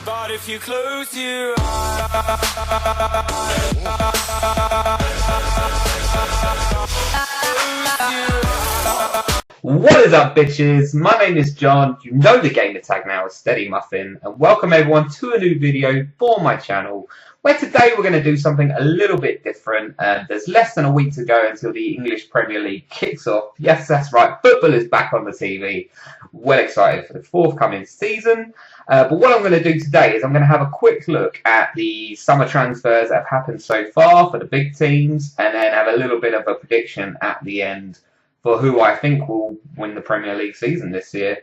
But if you close your eyes, what is up, bitches? My name is John. You know the gamer tag now is Steadymuffin, and welcome everyone to a new video for my channel, where today we're going to do something a little bit different. There's less than a week to go until the English Premier League kicks off. Yes, that's right, football is back on the TV. Well excited for the forthcoming season. But what I'm going to do today is I'm going to have a quick look at the summer transfers that have happened so far for the big teams, and then have a little bit of a prediction at the end for who I think will win the Premier League season this year.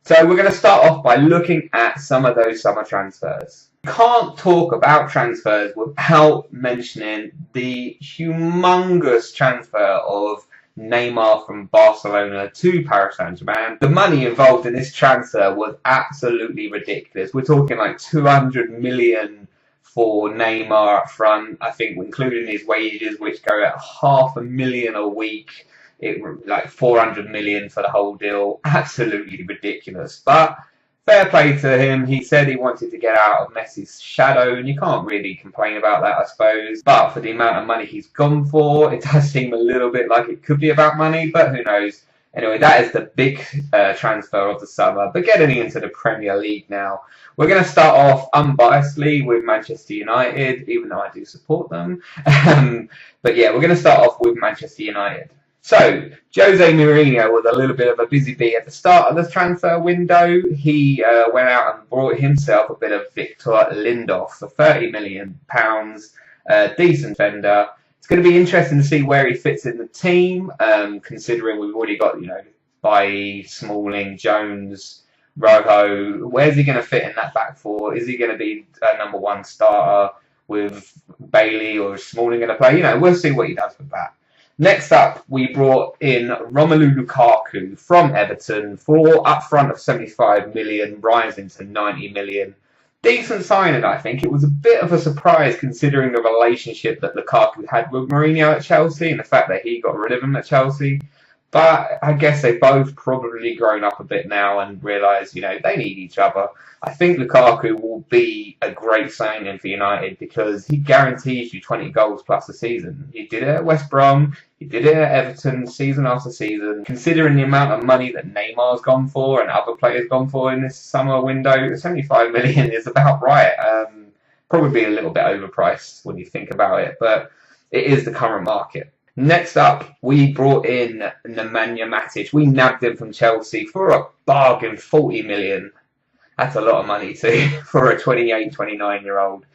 So we're going to start off by looking at some of those summer transfers. You can't talk about transfers without mentioning the humongous transfer of Neymar from Barcelona to Paris Saint-Germain. The money involved in this transfer was absolutely ridiculous. We're talking like 200 million for Neymar up front, I think, including his wages, which go at $500,000 a week. Like 400 million for the whole deal. Absolutely ridiculous. But fair play to him. He said he wanted to get out of Messi's shadow, and you can't really complain about that, I suppose. But for the amount of money he's gone for, it does seem a little bit like it could be about money, but who knows. Anyway, that is the big transfer of the summer. But getting into the Premier League now, we're going to start off unbiasedly with Manchester United, even though I do support them. But yeah, we're going to start off with Manchester United. So, Jose Mourinho was a little bit of a busy bee at the start of the transfer window. He went out and brought himself a bit of Victor Lindelof for £30 million, decent defender. It's going to be interesting to see where he fits in the team, considering we've already got, Bailly, Smalling, Jones, Rojo. Where's he going to fit in that back four? Is he going to be a number one starter with Bailly, or is Smalling going to play? We'll see what he does with that. Next up, we brought in Romelu Lukaku from Everton for upfront of 75 million, rising to 90 million. Decent signing, I think. It was a bit of a surprise considering the relationship that Lukaku had with Mourinho at Chelsea and the fact that he got rid of him at Chelsea. But I guess they've both probably grown up a bit now and realised, they need each other. I think Lukaku will be a great signing for United because he guarantees you 20 goals plus a season. He did it at West Brom, he did it at Everton season after season. Considering the amount of money that Neymar's gone for and other players gone for in this summer window, 75 million is about right. Probably a little bit overpriced when you think about it, but it is the current market. Next up, we brought in Nemanja Matic. We nabbed him from Chelsea for a bargain, 40 million. That's a lot of money too for a 28, 29-year-old.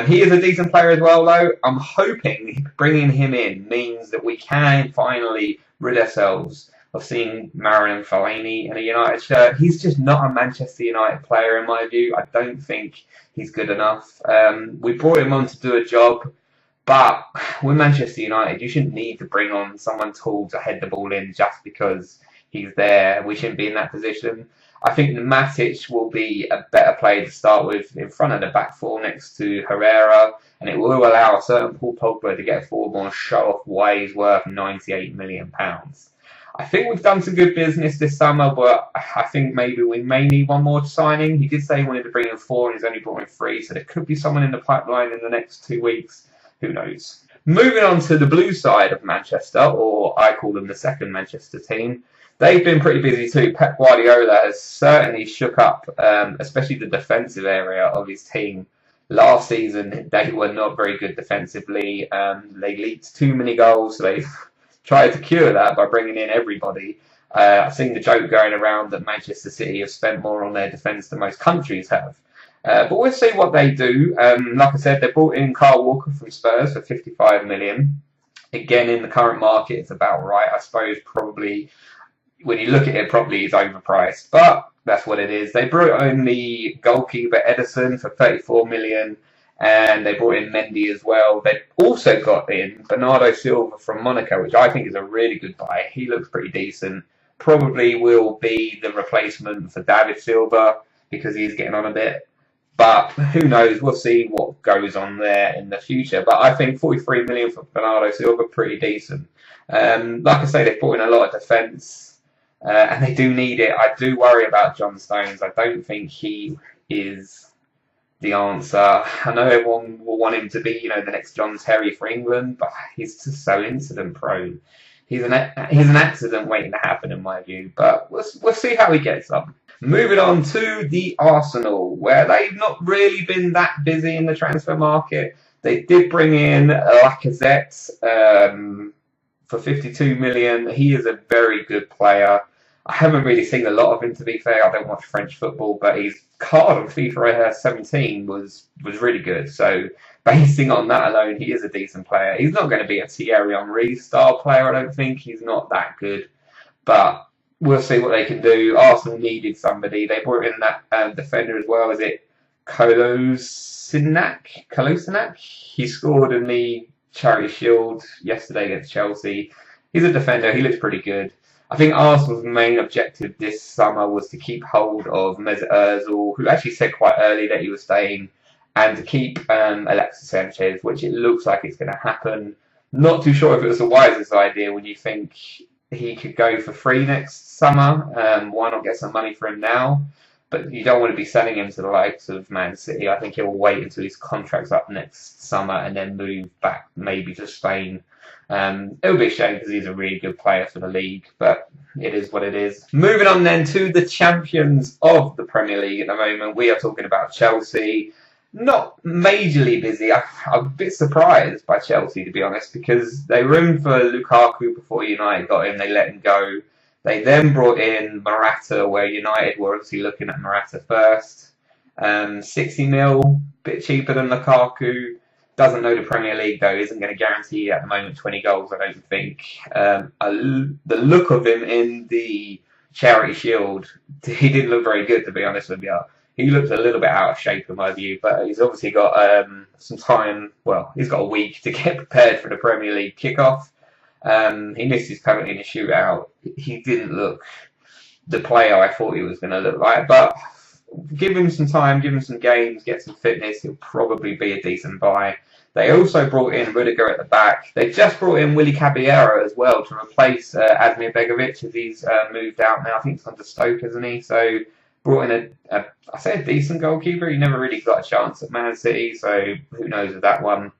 He is a decent player as well, though. I'm hoping bringing him in means that we can finally rid ourselves of seeing Marouane Fellaini in a United shirt. He's just not a Manchester United player in my view. I don't think he's good enough. We brought him on to do a job. But with Manchester United, you shouldn't need to bring on someone tall to head the ball in just because he's there. We shouldn't be in that position. I think Matic will be a better player to start with in front of the back four next to Herrera, and it will allow a certain Paul Pogba to get forward more and show off why he's worth £98 million. I think we've done some good business this summer, but I think maybe we may need one more signing. He did say he wanted to bring in 4 and he's only brought in 3, so there could be someone in the pipeline in the next 2 weeks. Who knows? Moving on to the blue side of Manchester, or I call them the second Manchester team. They've been pretty busy too. Pep Guardiola has certainly shook up, especially the defensive area of his team. Last season, they were not very good defensively. They leaked too many goals, so they've tried to cure that by bringing in everybody. I've seen the joke going around that Manchester City have spent more on their defence than most countries have. But we'll see what they do. Like I said, they brought in Kyle Walker from Spurs for 55 million. Again, in the current market, it's about right. I suppose probably, when you look at it properly, it's overpriced. But that's what it is. They brought in the goalkeeper Ederson for 34 million. And they brought in Mendy as well. They also got in Bernardo Silva from Monaco, which I think is a really good buy. He looks pretty decent. Probably will be the replacement for David Silva because he's getting on a bit. But who knows? We'll see what goes on there in the future. But I think 43 million for Bernardo Silva, pretty decent. Like I say, they've brought in a lot of defence, and they do need it. I do worry about John Stones. I don't think he is the answer. I know everyone will want him to be, the next John Terry for England, but he's just so incident prone. He's an accident waiting to happen in my view, but we'll see how he gets on. Moving on to the Arsenal, where they've not really been that busy in the transfer market. They did bring in Lacazette for 52 million. He is a very good player. I haven't really seen a lot of him, to be fair. I don't watch French football, but his card on FIFA 17 was really good. So basing on that alone, he is a decent player. He's not going to be a Thierry Henry style player, I don't think. He's not that good. But we'll see what they can do. Arsenal needed somebody. They brought in that defender as well. Is it Kolasinac? He scored in the Charity Shield yesterday against Chelsea. He's a defender. He looks pretty good. I think Arsenal's main objective this summer was to keep hold of Mesut Ozil, who actually said quite early that he was staying, and to keep Alexis Sanchez, which it looks like it's going to happen. Not too sure if it was the wisest idea when you think he could go for free next summer. Why not get some money for him now? But you don't want to be selling him to the likes of Man City. I think he'll wait until his contract's up next summer and then move back maybe to Spain. It'll be a shame because he's a really good player for the league, but it is what it is. Moving on then to the champions of the Premier League at the moment. We are talking about Chelsea. Not majorly busy. I'm a bit surprised by Chelsea, to be honest, because they were in for Lukaku before United got him. They let him go. They then brought in Morata, where United were obviously looking at Morata first. 60 mil, bit cheaper than Lukaku. Doesn't know the Premier League though, isn't going to guarantee at the moment 20 goals, I don't think. The look of him in the Charity Shield, he didn't look very good, to be honest with you. He looked a little bit out of shape in my view, but he's obviously got some time. Well, he's got a week to get prepared for the Premier League kickoff. He missed his penalty in a shootout. He didn't look the player I thought he was going to look like, but give him some time, give him some games, get some fitness, he'll probably be a decent buy. They also brought in Rudiger at the back. They just brought in Willy Caballero as well to replace Admir Begovic as he's moved out now. I think he's gone to Stoke, isn't he? So brought in a decent goalkeeper. He never really got a chance at Man City, so who knows with that one.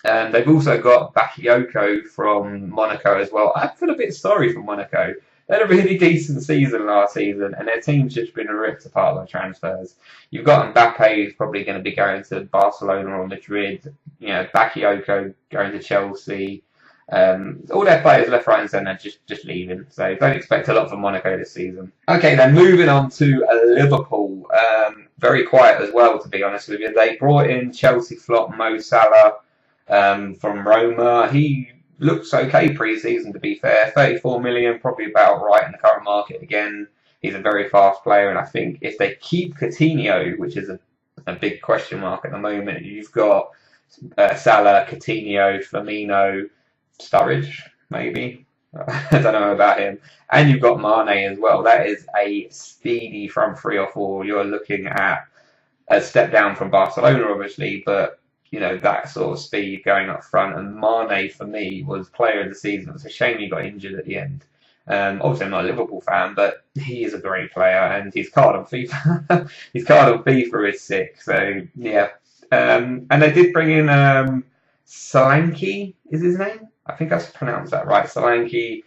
They've also got Bakayoko from Monaco as well. I feel a bit sorry for Monaco. They had a really decent season last season, and their team's just been ripped apart by transfers. You've got Mbappe, who's probably going to be going to Barcelona or Madrid. Bakayoko going to Chelsea. All their players left, right, and centre just leaving. So don't expect a lot from Monaco this season. Okay, then moving on to Liverpool. Very quiet as well, to be honest with you. They brought in Chelsea flop Mo Salah from Roma. He looks okay pre-season, to be fair. 34 million, probably about right in the current market again. He's a very fast player, and I think if they keep Coutinho, which is a big question mark at the moment, you've got Salah, Coutinho, Firmino, Sturridge, maybe. I don't know about him. And you've got Mane as well. That is a speedy front three or four. You're looking at a step down from Barcelona, obviously, but that sort of speed going up front. And Mane, for me, was player of the season. It's a shame he got injured at the end. Obviously, I'm not a Liverpool fan, but he is a great player, and his card on FIFA, is sick. So yeah, and they did bring in Solanke, is his name? I think I've pronounced that right. Solanke,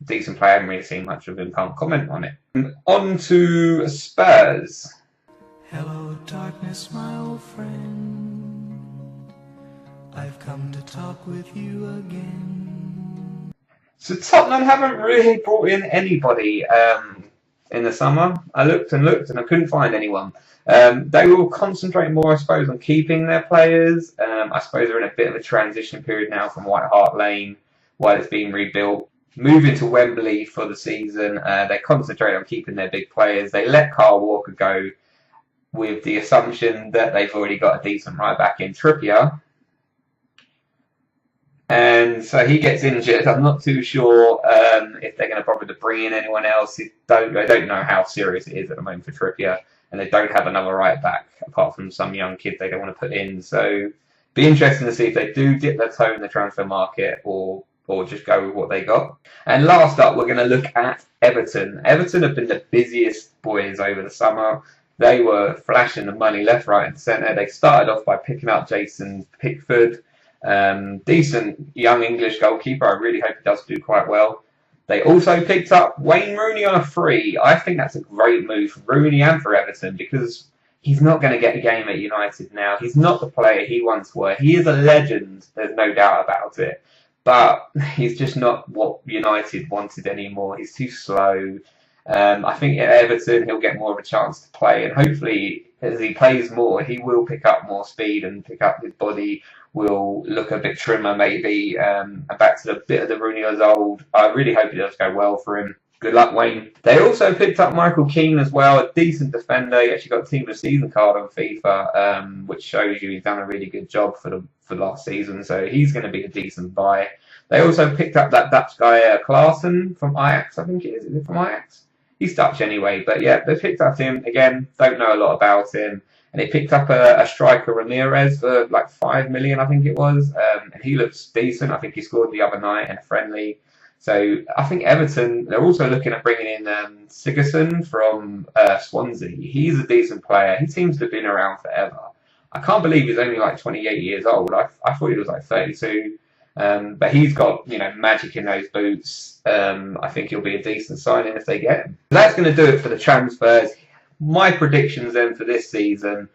decent player. I haven't really seen much of him. Can't comment on it. On to Spurs. Hello, darkness, my old friend. I've come to talk with you again. So Tottenham haven't really brought in anybody in the summer. I looked and looked and I couldn't find anyone. They will concentrate more, I suppose, on keeping their players. I suppose they're in a bit of a transition period now from White Hart Lane while it's being rebuilt. Moving to Wembley for the season, they concentrate on keeping their big players. They let Kyle Walker go with the assumption that they've already got a decent right back in Trippier. And so he gets injured. I'm not too sure if they're going to bother to bring in anyone else. I don't know how serious it is at the moment for Trippier. And they don't have another right back apart from some young kid they don't want to put in. So be interesting to see if they do dip their toe in the transfer market or just go with what they got. And last up, we're going to look at Everton. Everton have been the busiest boys over the summer. They were flashing the money left, right, and centre. They started off by picking up Jason Pickford, decent young English goalkeeper. I really hope he does do quite well. They also picked up Wayne Rooney on a free. I think that's a great move for Rooney and for Everton because he's not going to get a game at United now. He's not the player he once was. He is a legend, there's no doubt about it. But he's just not what United wanted anymore. He's too slow. I think at Everton he'll get more of a chance to play, and hopefully as he plays more, he will pick up more speed and pick up his body. Will look a bit trimmer maybe, and back to the bit of the Rooney as old. I really hope it does go well for him. Good luck, Wayne. They also picked up Michael Keane as well, a decent defender. He actually got Team of the Season card on FIFA, which shows you he's done a really good job for last season. So he's going to be a decent buy. They also picked up that Dutch guy Klaassen from Ajax, I think it is. Is it from Ajax? He's Dutch anyway, but yeah, they picked up him. Again, don't know a lot about him. And they picked up a striker, Ramirez, for like 5 million, I think it was. And he looks decent. I think he scored the other night in a friendly. So I think Everton, they're also looking at bringing in Sigurdsson from Swansea. He's a decent player. He seems to have been around forever. I can't believe he's only like 28 years old. I thought he was like 32. But he's got, magic in those boots. I think he'll be a decent signing if they get him. That's going to do it for the transfers. My predictions then for this season,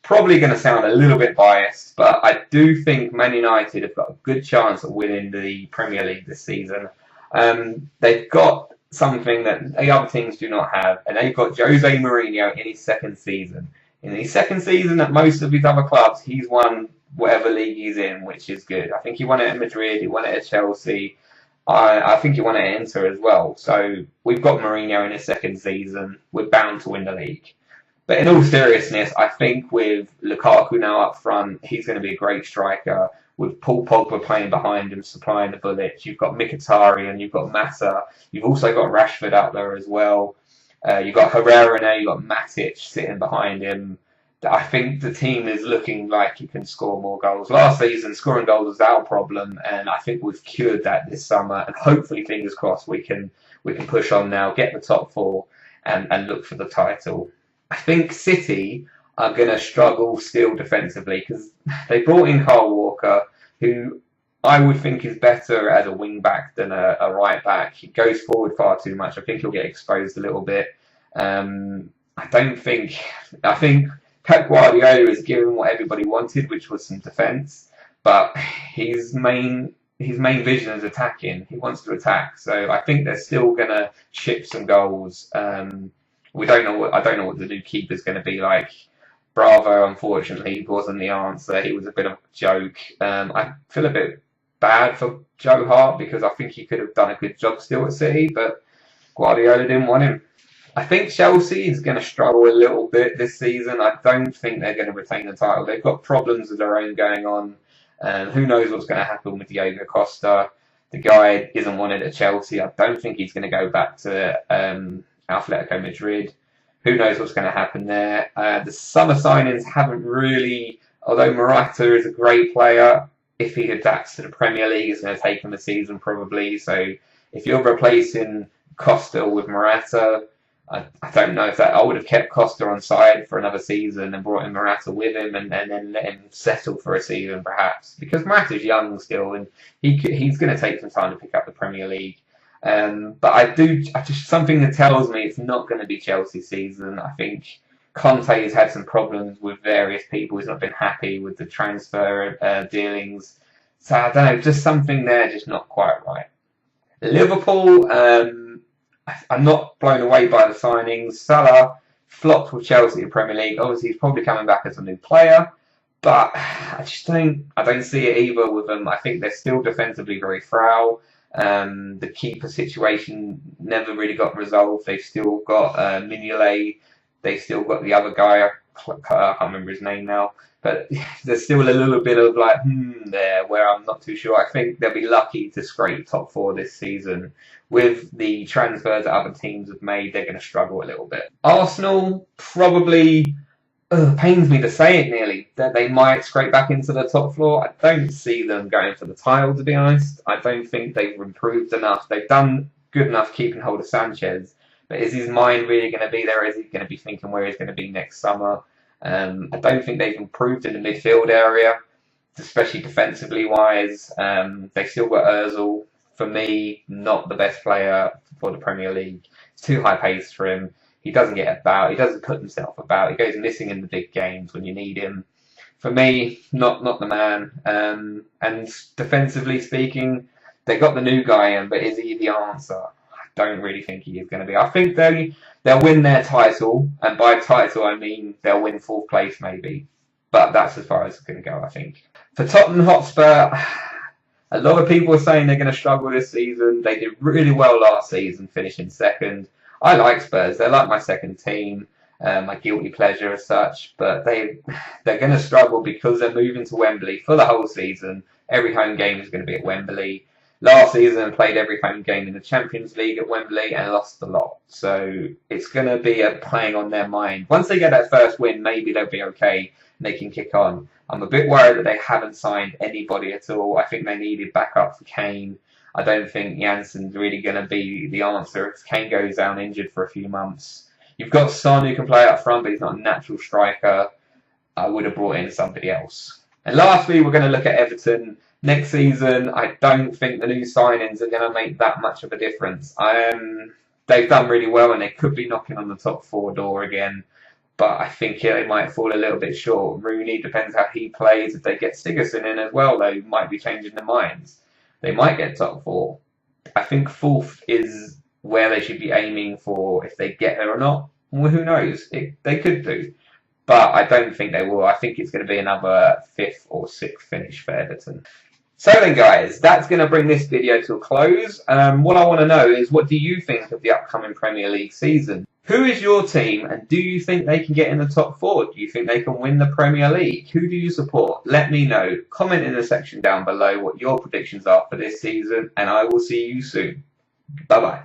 probably going to sound a little bit biased, but I do think Man United have got a good chance of winning the Premier League this season. They've got something that the other teams do not have, and they've got Jose Mourinho in his second season. In his second season at most of his other clubs, he's won whatever league he's in, which is good. I think he won it at Madrid, he won it at Chelsea. I think he won it at Inter as well. So we've got Mourinho in his second season. We're bound to win the league. But in all seriousness, I think with Lukaku now up front, he's going to be a great striker. With Paul Pogba playing behind him, supplying the bullets. You've got Mkhitaryan, you've got Mata. You've also got Rashford out there as well. You've got Herrera now, you've got Matic sitting behind him. I think the team is looking like it can score more goals. Last season, scoring goals was our problem, and I think we've cured that this summer. And hopefully, fingers crossed, we can push on now, get the top four, and look for the title. I think City are going to struggle still defensively because they brought in Kyle Walker, who I would think is better as a wing back than a right back. He goes forward far too much. I think he'll get exposed a little bit. I think Pep Guardiola is giving what everybody wanted, which was some defence, but his main vision is attacking. He wants to attack, so I think they're still gonna chip some goals. I don't know what the new keeper's going to be like. Bravo, unfortunately, wasn't the answer. He was a bit of a joke. I feel a bit bad for Joe Hart because I think he could have done a good job still at City, but Guardiola didn't want him. I think Chelsea is going to struggle a little bit this season. I don't think they're going to retain the title. They've got problems of their own going on. Who knows what's going to happen with Diego Costa. The guy isn't wanted at Chelsea. I don't think he's going to go back to Atletico Madrid. Who knows what's going to happen there. The summer signings haven't really, although Morata is a great player, if he adapts to the Premier League, it's going to take him a season probably. So if you're replacing Costa with Morata, I don't know if that. I would have kept Costa on side for another season and brought in Morata with him, and then let him settle for a season perhaps, because Morata's young still, and he's going to take some time to pick up the Premier League. But I just something that tells me it's not going to be Chelsea's season. I think Conte has had some problems with various people. He's not been happy with the transfer dealings. So I don't know, just something there, just not quite right. Liverpool. I'm not blown away by the signings. Salah flopped with Chelsea in the Premier League. Obviously, he's probably coming back as a new player, but I don't see it either with them. I think they're still defensively very frail. The keeper situation never really got resolved. They've still got Mignolet. They've still got the other guy. I can't remember his name now. But there's still a little bit of there where I'm not too sure. I think they'll be lucky to scrape top four this season. With the transfers that other teams have made, they're going to struggle a little bit. Arsenal probably, pains me to say it nearly, that they might scrape back into the top floor. I don't see them going for the title, to be honest. I don't think they've improved enough. They've done good enough keeping hold of Sanchez, But is his mind really going to be there? Is he going to be thinking where he's going to be next summer? I don't think they've improved in the midfield area, especially defensively wise. They still got Ozil. For me, not the best player for the Premier League. It's too high pace for him. He doesn't get about. He doesn't put himself about. He goes missing in the big games when you need him. For me, not the man. And defensively speaking, they got the new guy in, but is he the answer? I don't really think he is going to be. I think they'll win their title, and by title I mean they'll win 4th place maybe. But that's as far as it's going to go, I think. For Tottenham Hotspur, a lot of people are saying they're going to struggle this season. They did really well last season, finishing 2nd. I like Spurs. They're like my second team, my guilty pleasure as such. But they're going to struggle because they're moving to Wembley for the whole season. Every home game is going to be at Wembley. Last season, played every home game in the Champions League at Wembley and lost a lot. So it's going to be playing on their mind. Once they get that first win, maybe they'll be okay and they can kick on. I'm a bit worried that they haven't signed anybody at all. I think they needed backup for Kane. I don't think Jansen's really going to be the answer if Kane goes down injured for a few months. You've got Son who can play up front, but he's not a natural striker. I would have brought in somebody else. And lastly, we're going to look at Everton. Next season, I don't think the new signings are going to make that much of a difference. They've done really well and they could be knocking on the top 4 door again. But I think they might fall a little bit short. Rooney, depends how he plays. If they get Sigurdsson in as well, they might be changing their minds. They might get top 4. I think 4th is where they should be aiming for. If they get there or not, well, who knows? They could do. But I don't think they will. I think it's going to be another 5th or 6th finish for Everton. So then guys, that's going to bring this video to a close. What I want to know is, what do you think of the upcoming Premier League season? Who is your team and do you think they can get in the top 4? Do you think they can win the Premier League? Who do you support? Let me know. Comment in the section down below what your predictions are for this season and I will see you soon. Bye bye.